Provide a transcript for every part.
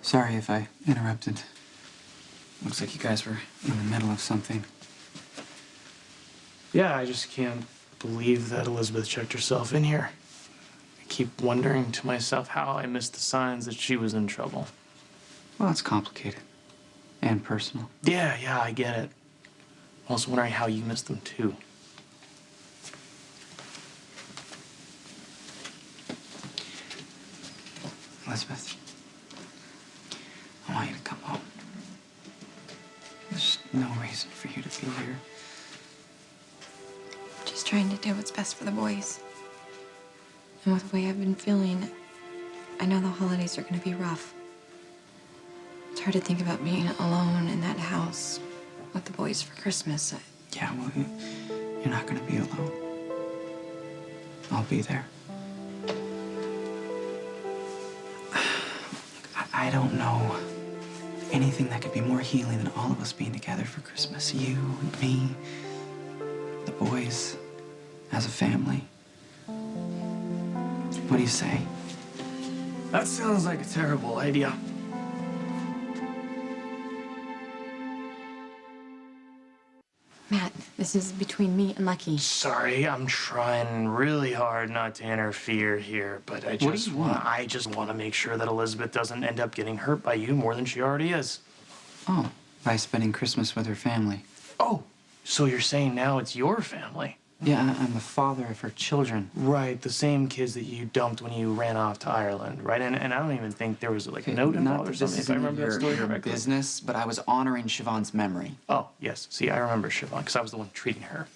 Sorry if I interrupted. Looks like you guys were in the middle of something. Yeah, I just can't believe that Elizabeth checked herself in here. I keep wondering to myself how I missed the signs that she was in trouble. Well, it's complicated. And personal. Yeah, I get it. I was wondering how you missed them too. Elizabeth, I want you to come home. There's no reason for you to be here. Just trying to do what's best for the boys. And with the way I've been feeling, I know the holidays are going to be rough. It's hard to think about being alone in that house with the boys for Christmas. Yeah, well, you're not going to be alone. I'll be there. I don't know anything that could be more healing than all of us being together for Christmas. You, me, the boys, as a family. What do you say? That sounds like a terrible idea. Matt, this is between me and Lucky. Sorry, I'm trying really hard not to interfere here, but I just want to make sure that Elizabeth doesn't end up getting hurt by you more than she already is. Oh, by spending Christmas with her family. Oh, so you're saying now it's your family? Yeah, I'm the father of her children. Right, the same kids that you dumped when you ran off to Ireland, right? And I don't even think there was like a note involved or something, if I remember that story correctly. Business, but I was honoring Siobhan's memory. Oh, yes. See, I remember Siobhan, because I was the one treating her.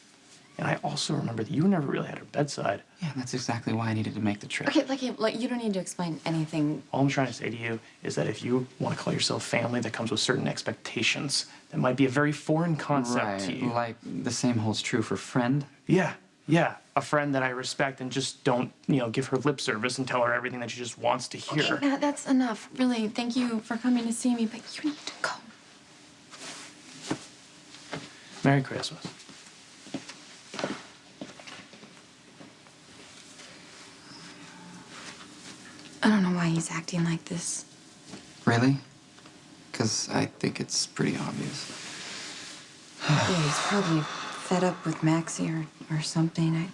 And I also remember that you never really had her bedside. Yeah, that's exactly why I needed to make the trip. Okay, Lucky, like, you don't need to explain anything. All I'm trying to say to you is that if you want to call yourself family, that comes with certain expectations. That might be a very foreign concept to you. Like the same holds true for friend. Yeah, a friend that I respect and just don't, give her lip service and tell her everything that she just wants to hear. Okay, Matt, that's enough. Really, thank you for coming to see me, but you need to go. Merry Christmas. I don't know why he's acting like this. Really? Because I think it's pretty obvious. Yeah, he's probably fed up with Maxie or something.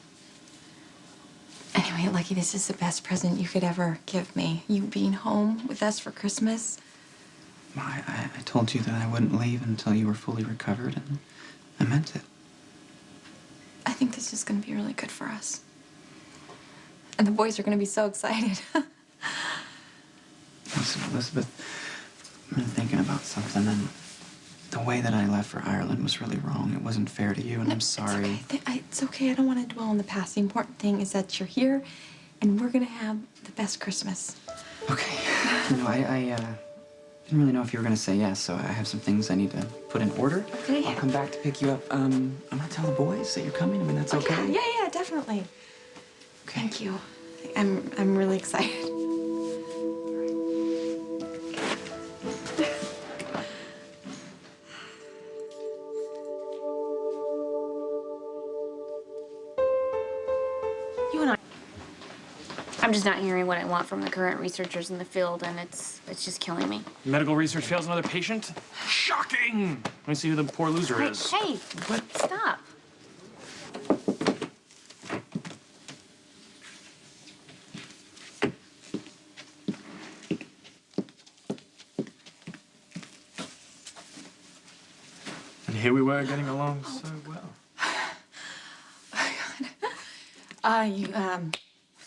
Anyway, Lucky, this is the best present you could ever give me. You being home with us for Christmas. I told you that I wouldn't leave until you were fully recovered, and I meant it. I think this is going to be really good for us. And the boys are going to be so excited. Listen, Elizabeth, I've been thinking about something, and the way that I left for Ireland was really wrong. It wasn't fair to you, and I'm sorry. It's okay. I don't want to dwell on the past. The important thing is that you're here, and we're going to have the best Christmas. Okay. I didn't really know if you were going to say yes, so I have some things I need to put in order. Okay. I'll come back to pick you up. I'm going to tell the boys that you're coming. I mean, that's okay? Yeah, definitely. Okay. Thank you. I'm really excited. I'm just not hearing what I want from the current researchers in the field, and it's just killing me. Medical research fails another patient? Shocking! Let me see who the poor loser is. Hey, stop. And here we were getting along so well.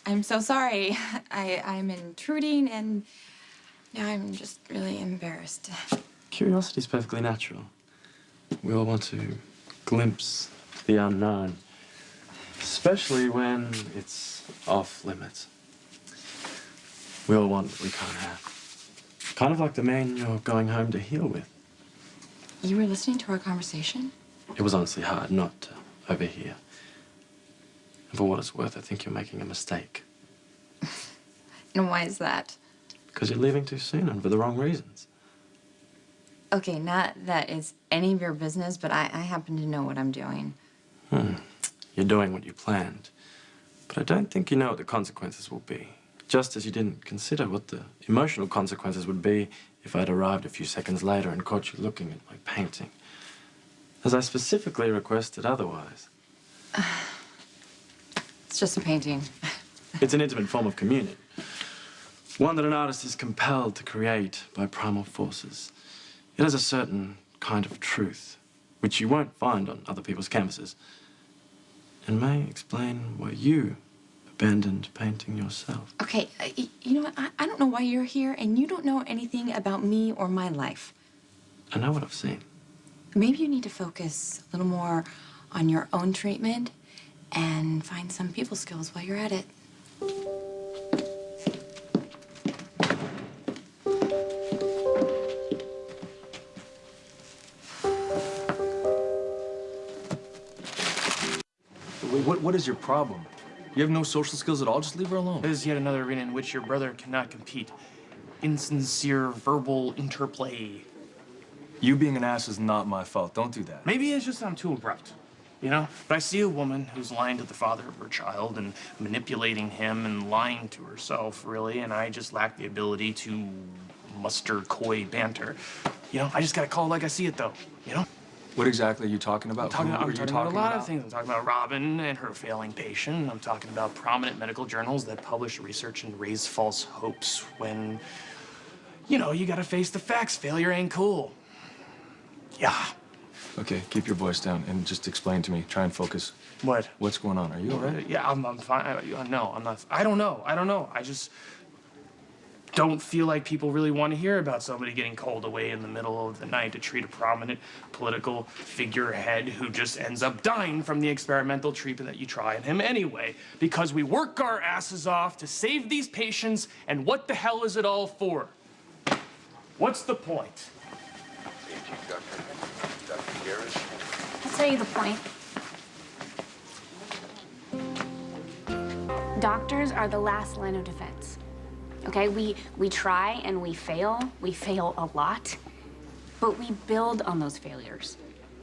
I'm so sorry. I'm intruding, and now I'm just really embarrassed. Curiosity's perfectly natural. We all want to glimpse the unknown, especially when it's off limits. We all want what we can't have. Kind of like the man you're going home to heal with. You were listening to our conversation? It was honestly hard not to overhear. And for what it's worth, I think you're making a mistake. And why is that? Because you're leaving too soon and for the wrong reasons. Okay, not that it's any of your business, but I happen to know what I'm doing. You're doing what you planned. But I don't think you know what the consequences will be. Just as you didn't consider what the emotional consequences would be if I'd arrived a few seconds later and caught you looking at my painting. As I specifically requested otherwise. It's just a painting. It's an intimate form of communion. One that an artist is compelled to create by primal forces. It has a certain kind of truth, which you won't find on other people's canvases. And may explain why you abandoned painting yourself. Okay, you know what? I don't know why you're here, and you don't know anything about me or my life. I know what I've seen. Maybe you need to focus a little more on your own treatment and find some people skills while you're at it. What is your problem? You have no social skills at all? Just leave her alone. This is yet another arena in which your brother cannot compete. Insincere verbal interplay. You being an ass is not my fault. Don't do that. Maybe it's just I'm too abrupt, you know? But I see a woman who's lying to the father of her child and manipulating him and lying to herself, really, and I just lack the ability to muster coy banter. You know, I just gotta call it like I see it, though, you know? What exactly are you talking about? I'm Who are talking you about a lot of things. I'm talking about Robin and her failing patient. I'm talking about prominent medical journals that publish research and raise false hopes when, you know, you gotta face the facts. Failure ain't cool. Yeah. Okay, keep your voice down and just explain to me. Try and focus. What? What's going on? Are you all right? Yeah, I'm fine. No, I'm not. I don't know. I just don't feel like people really want to hear about somebody getting called away in the middle of the night to treat a prominent political figurehead who just ends up dying from the experimental treatment that you try on him anyway. Because we work our asses off to save these patients, and what the hell is it all for? What's the point? I'll tell you the point. Doctors are the last line of defense. Okay, we try and we fail a lot, but we build on those failures.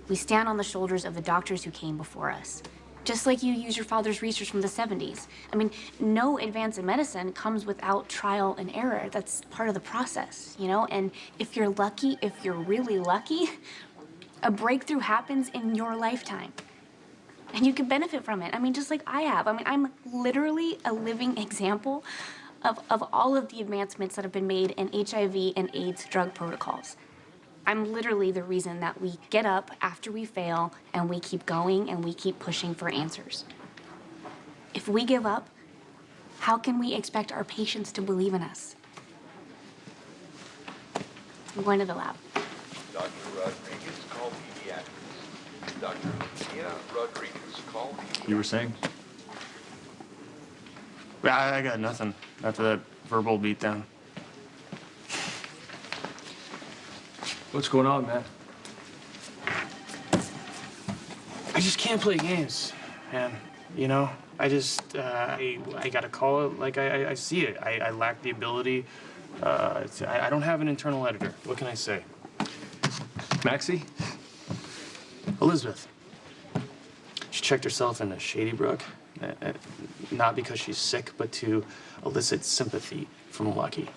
We stand on the shoulders of the doctors who came before us. Just like you use your father's research from the 70s. I mean, no advance in medicine comes without trial and error. That's part of the process, you know? And if you're lucky, if you're really lucky, a breakthrough happens in your lifetime. And you can benefit from it. I mean, just like I have. I mean, I'm literally a living example of all of the advancements that have been made in HIV and AIDS drug protocols. I'm literally the reason that we get up after we fail and we keep going and we keep pushing for answers. If we give up, how can we expect our patients to believe in us? I'm going to the lab. Dr. Rodriguez, call pediatrics. Dr. Lucia Rodriguez, call pediatrics. You were saying? I got nothing after that verbal beatdown. What's going on, man? I just can't play games, man. You know, I just, I gotta call it like I see it. I lack the ability. I don't have an internal editor. What can I say? Maxie? Elizabeth. She checked herself into Shady Brook. Not because she's sick, but to elicit sympathy from Lucky.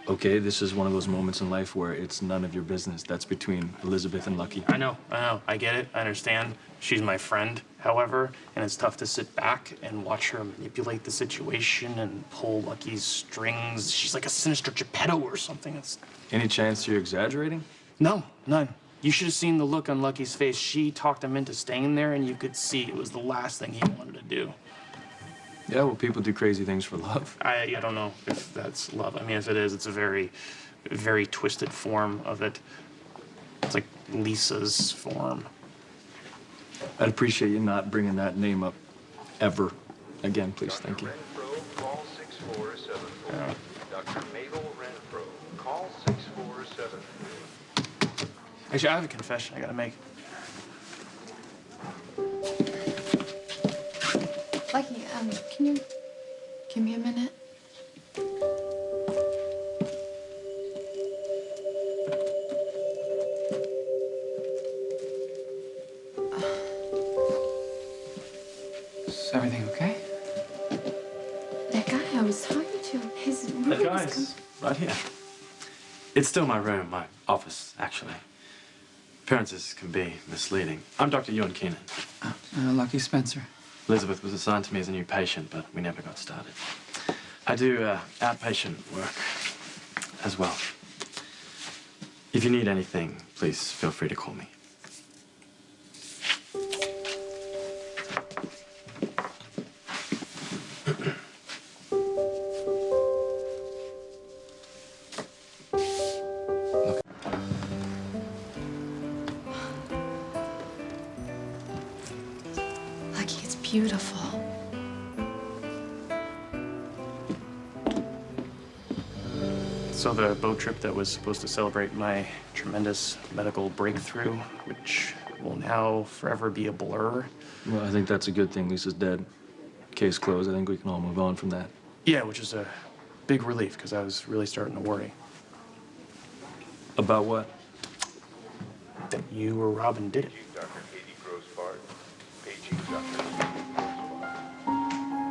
Okay, this is one of those moments in life where it's none of your business. That's between Elizabeth and Lucky. I know. I get it. I understand. She's my friend, however, and it's tough to sit back and watch her manipulate the situation and pull Lucky's strings. She's like a sinister Geppetto or something. It's... Any chance you're exaggerating? No, none. You should have seen the look on Lucky's face. She talked him into staying there, and you could see it was the last thing he wanted to do. Yeah, well, people do crazy things for love. I don't know if that's love. I mean, if it is, it's a very, very twisted form of it. It's like Lisa's form. I'd appreciate you not bringing that name up ever again, please. Thank you. Renfro, call 6474. Dr. Mabel Renfro, call 6474. Actually, I have a confession I gotta make. Lucky, can you give me a minute? Is everything okay? That guy I was right here. It's still my room, my office, actually. Appearances can be misleading. I'm Dr. Ewan Keenan. Lucky Spencer. Elizabeth was assigned to me as a new patient, but we never got started. I do outpatient work as well. If you need anything, please feel free to call me. Lucky, it's beautiful. So the boat trip that was supposed to celebrate my tremendous medical breakthrough, which will now forever be a blur. Well, I think that's a good thing. Lisa's dead. Case closed. I think we can all move on from that. Yeah, which is a big relief because I was really starting to worry About what? that you or Robin did it. Dr. Katie Grossbart, paging Dr.